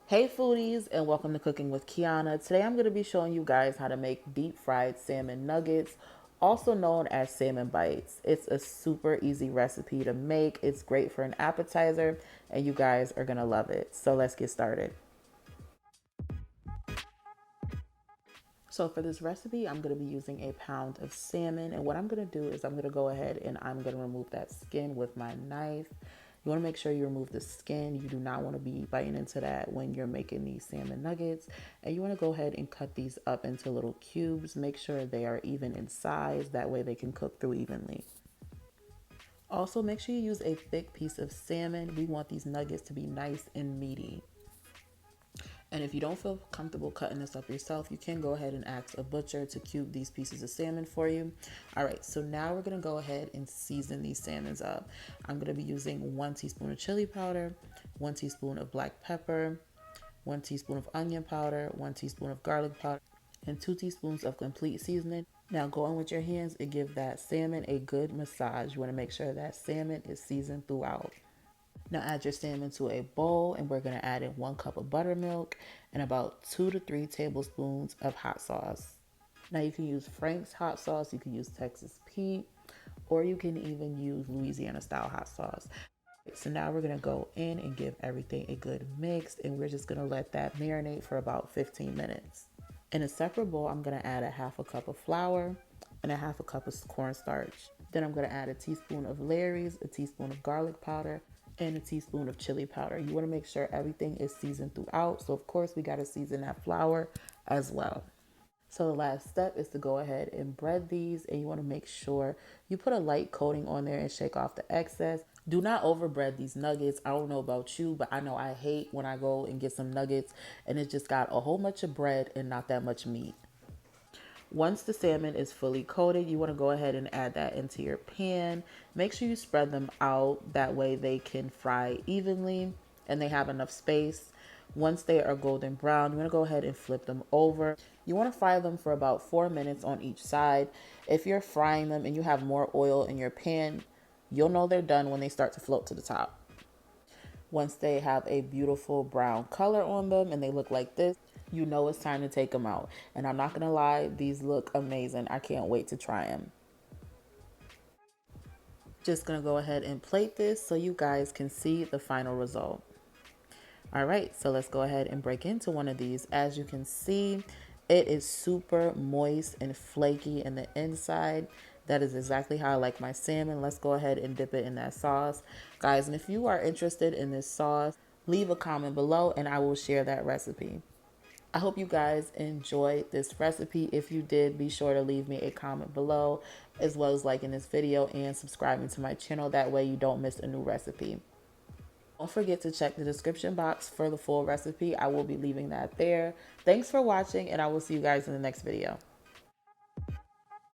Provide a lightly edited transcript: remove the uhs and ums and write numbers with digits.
Hey foodies, and welcome to Cooking with Kiana. Today I'm going to be showing you guys how to make deep fried salmon nuggets, also known as salmon bites. It's a super easy recipe to make. It's great for an appetizer and you guys are going to love it. So let's get started. So for this recipe, I'm going to be using a pound of salmon, and what I'm going to do is I'm going to go ahead and I'm going to remove that skin with my knife. You want to make sure you remove the skin. You do not want to be biting into that when you're making these salmon nuggets. And you want to go ahead and cut these up into little cubes. Make sure they are even in size. That way they can cook through evenly. Also, make sure you use a thick piece of salmon. We want these nuggets to be nice and meaty. And if you don't feel comfortable cutting this up yourself, you can go ahead and ask a butcher to cube these pieces of salmon for you. All right, so now we're gonna go ahead and season these salmons up. I'm gonna be using 1 teaspoon of chili powder, 1 teaspoon of black pepper, 1 teaspoon of onion powder, 1 teaspoon of garlic powder, and 2 teaspoons of complete seasoning. Now go in with your hands and give that salmon a good massage. You wanna make sure that salmon is seasoned throughout. Now add your salmon to a bowl, and we're gonna add in 1 cup of buttermilk and about 2 to 3 tablespoons of hot sauce. Now you can use Frank's hot sauce, you can use Texas Pete, or you can even use Louisiana style hot sauce. So now we're gonna go in and give everything a good mix, and we're just gonna let that marinate for about 15 minutes. In a separate bowl, I'm gonna add a 1/2 cup of flour and a 1/2 cup of cornstarch. Then I'm gonna add a teaspoon of Lawrys, a teaspoon of garlic powder, and a teaspoon of chili powder. You wanna make sure everything is seasoned throughout. So of course we gotta season that flour as well. So the last step is to go ahead and bread these, and you want to make sure you put a light coating on there and shake off the excess. Do not over bread these nuggets. I don't know about you, but I know I hate when I go and get some nuggets and it just got a whole bunch of bread and not that much meat. Once the salmon is fully coated, you want to go ahead and add that into your pan. Make sure you spread them out. That way they can fry evenly and they have enough space. Once they are golden brown, you want to go ahead and flip them over. You want to fry them for about 4 minutes on each side. If you're frying them and you have more oil in your pan, you'll know they're done when they start to float to the top. Once they have a beautiful brown color on them and they look like this, you know it's time to take them out. And I'm not gonna lie, these look amazing. I can't wait to try them. Just gonna go ahead and plate this so you guys can see the final result. All right, so let's go ahead and break into one of these. As you can see, it is super moist and flaky in the inside. That is exactly how I like my salmon. Let's go ahead and dip it in that sauce. Guys, and if you are interested in this sauce, leave a comment below and I will share that recipe. I hope you guys enjoyed this recipe. If you did, be sure to leave me a comment below, as well as liking this video and subscribing to my channel. That way you don't miss a new recipe. Don't forget to check the description box for the full recipe. I will be leaving that there. Thanks for watching, and I will see you guys in the next video.